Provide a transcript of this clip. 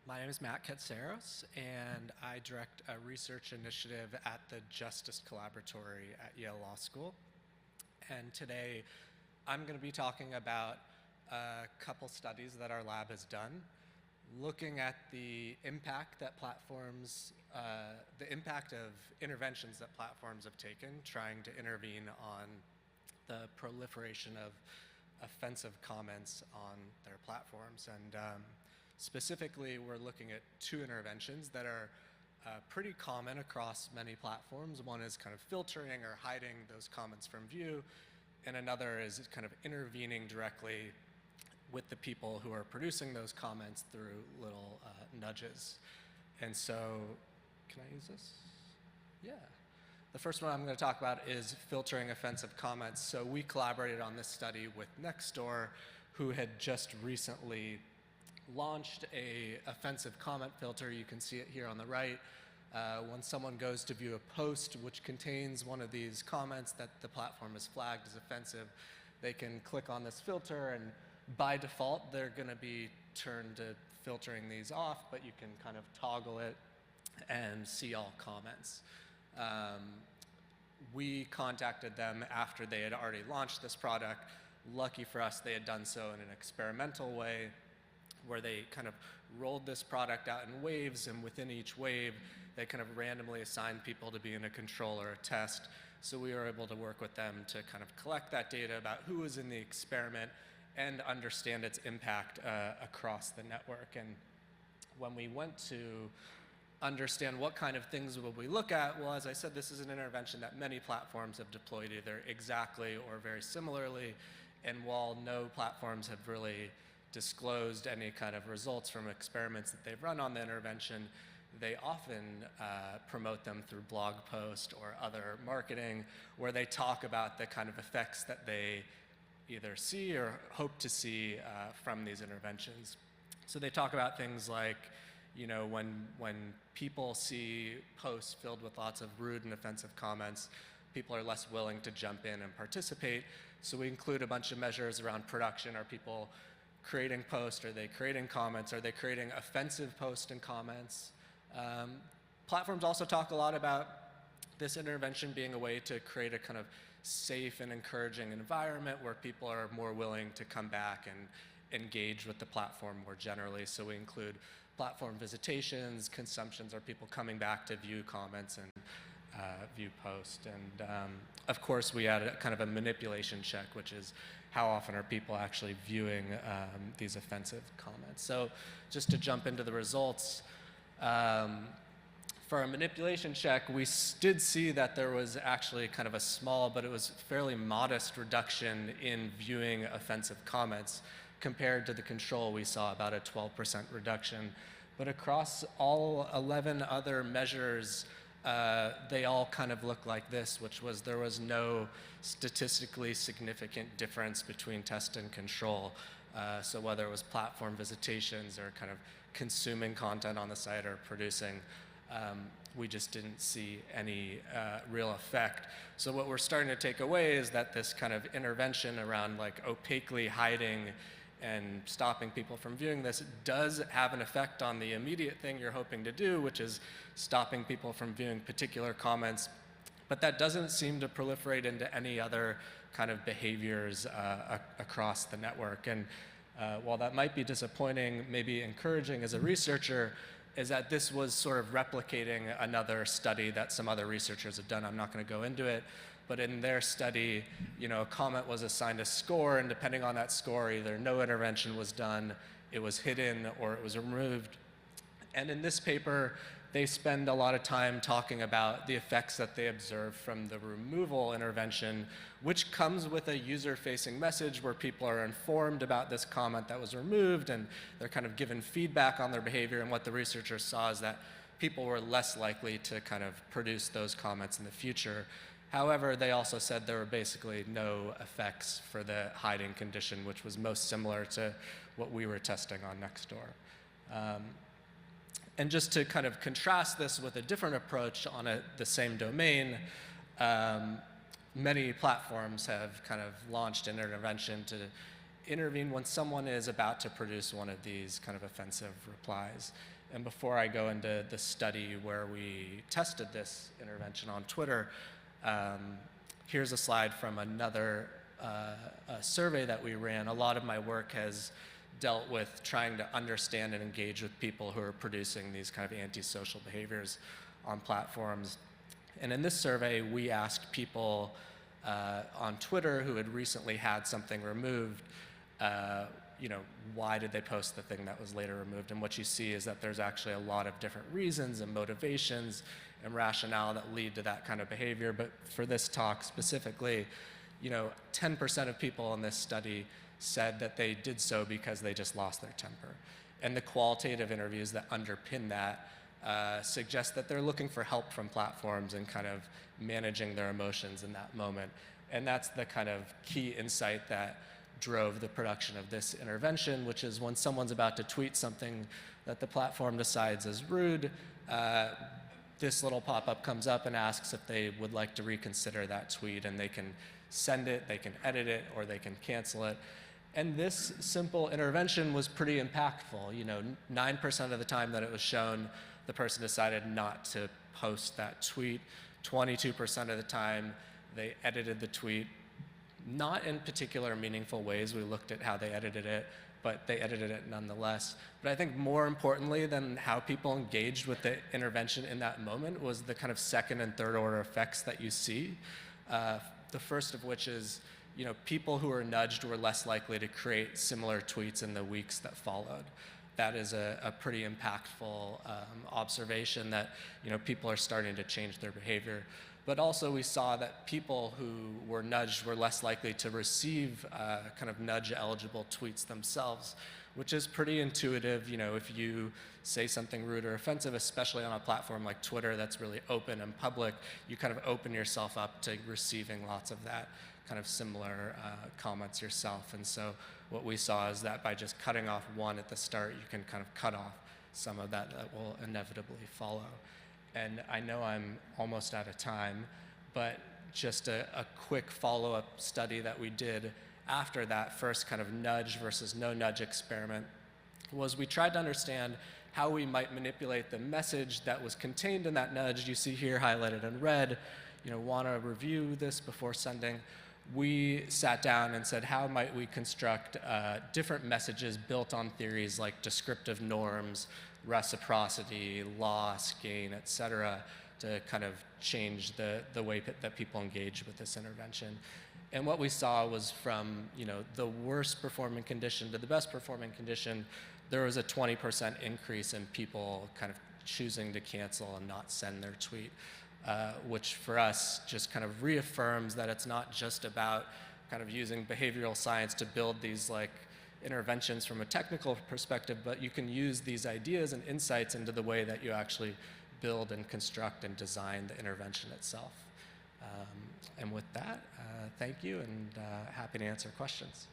My name is Matt Katsaros, and I direct a research initiative at the Justice Collaboratory at Yale Law School. And today, I'm going to be talking about a couple studies that our lab has done, looking at the impact that the impact of interventions that platforms have taken, trying to intervene on the proliferation of offensive comments on their platforms. And specifically, we're looking at two interventions that are pretty common across many platforms. One is kind of filtering or hiding those comments from view, and another is kind of intervening directly with the people who are producing those comments through little nudges. And so, can I use this? Yeah. The first one I'm going to talk about is filtering offensive comments. So we collaborated on this study with Nextdoor, who had just recently launched a offensive comment filter. You can see it here on the right. When someone goes to view a post which contains one of these comments that the platform has flagged as offensive, they can click on this filter, and by default, they're going to be turned to filtering these off, but you can kind of toggle it and see all comments. We contacted them after they had already launched this product. Lucky for us, they had done so in an experimental way, where they kind of rolled this product out in waves, and within each wave, they kind of randomly assigned people to be in a control or a test. So we were able to work with them to kind of collect that data about who was in the experiment and understand its impact across the network. And when we went to understand what kind of things would we look at, well, as I said, this is an intervention that many platforms have deployed either exactly or very similarly. And while no platforms have really disclosed any kind of results from experiments that they've run on the intervention, they often promote them through blog posts or other marketing, where they talk about the kind of effects that they either see or hope to see from these interventions. So they talk about things like, you know, when people see posts filled with lots of rude and offensive comments, people are less willing to jump in and participate. So we include a bunch of measures around production. Are people creating posts? Are they creating comments? Are they creating offensive posts and comments? Platforms also talk a lot about this intervention being a way to create a kind of safe and encouraging environment where people are more willing to come back and engage with the platform more generally. So we include platform visitations, consumptions, are people coming back to view comments and view posts. And of course, we added kind of a manipulation check, which is how often are people actually viewing these offensive comments. So just to jump into the results, for a manipulation check, we did see that there was actually kind of a small, but it was fairly modest reduction in viewing offensive comments. Compared to the control, we saw about a 12% reduction. But across all 11 other measures, they all kind of look like this, which was there was no statistically significant difference between test and control. So whether it was platform visitations or kind of consuming content on the site or producing, we just didn't see any real effect. So what we're starting to take away is that this kind of intervention around like opaquely hiding and stopping people from viewing this does have an effect on the immediate thing you're hoping to do, which is stopping people from viewing particular comments. But that doesn't seem to proliferate into any other kind of behaviors across the network. And while that might be disappointing, maybe encouraging as a researcher, is that this was sort of replicating another study that some other researchers have done. I'm not going to go into it, but in their study, you know, a comment was assigned a score, and depending on that score, either no intervention was done, it was hidden, or it was removed. And in this paper, they spend a lot of time talking about the effects that they observe from the removal intervention, which comes with a user-facing message where people are informed about this comment that was removed, and they're kind of given feedback on their behavior. And what the researchers saw is that people were less likely to kind of produce those comments in the future. However, they also said there were basically no effects for the hiding condition, which was most similar to what we were testing on Nextdoor. And just to kind of contrast this with a different approach on the same domain, many platforms have kind of launched an intervention to intervene when someone is about to produce one of these kind of offensive replies. And before I go into the study where we tested this intervention on Twitter, here's a slide from another a survey that we ran. A lot of my work has dealt with trying to understand and engage with people who are producing these kind of antisocial behaviors on platforms. And in this survey, we asked people on Twitter who had recently had something removed, why did they post the thing that was later removed? And what you see is that there's actually a lot of different reasons and motivations and rationale that lead to that kind of behavior. But for this talk specifically, 10% of people in this study said that they did so because they just lost their temper. And the qualitative interviews that underpin that suggest that they're looking for help from platforms and kind of managing their emotions in that moment. And that's the kind of key insight that drove the production of this intervention, which is when someone's about to tweet something that the platform decides is rude, this little pop-up comes up and asks if they would like to reconsider that tweet, and they can send it, they can edit it, or they can cancel it. And this simple intervention was pretty impactful. 9% of the time that it was shown, the person decided not to post that tweet. 22% of the time, they edited the tweet, not in particular meaningful ways. We looked at how they edited it, but they edited it nonetheless. But I think more importantly than how people engaged with the intervention in that moment was the kind of second and third order effects that you see. The first of which is, people who were nudged were less likely to create similar tweets in the weeks that followed. That is a pretty impactful observation that people are starting to change their behavior. But also we saw that people who were nudged were less likely to receive kind of nudge-eligible tweets themselves, which is pretty intuitive. If you say something rude or offensive, especially on a platform like Twitter that's really open and public, you kind of open yourself up to receiving lots of that kind of similar comments yourself. And so what we saw is that by just cutting off one at the start, you can kind of cut off some of that will inevitably follow. And I know I'm almost out of time, but just a quick follow-up study that we did after that first kind of nudge versus no nudge experiment was we tried to understand how we might manipulate the message that was contained in that nudge. You see here highlighted in red, want to review this before sending. We sat down and said, how might we construct different messages built on theories like descriptive norms, reciprocity, loss, gain, et cetera, to kind of change the way that people engage with this intervention. And what we saw was from the worst performing condition to the best performing condition, there was a 20% increase in people kind of choosing to cancel and not send their tweet, which for us just kind of reaffirms that it's not just about kind of using behavioral science to build these like interventions from a technical perspective, but you can use these ideas and insights into the way that you actually build and construct and design the intervention itself. And with that, thank you, and happy to answer questions.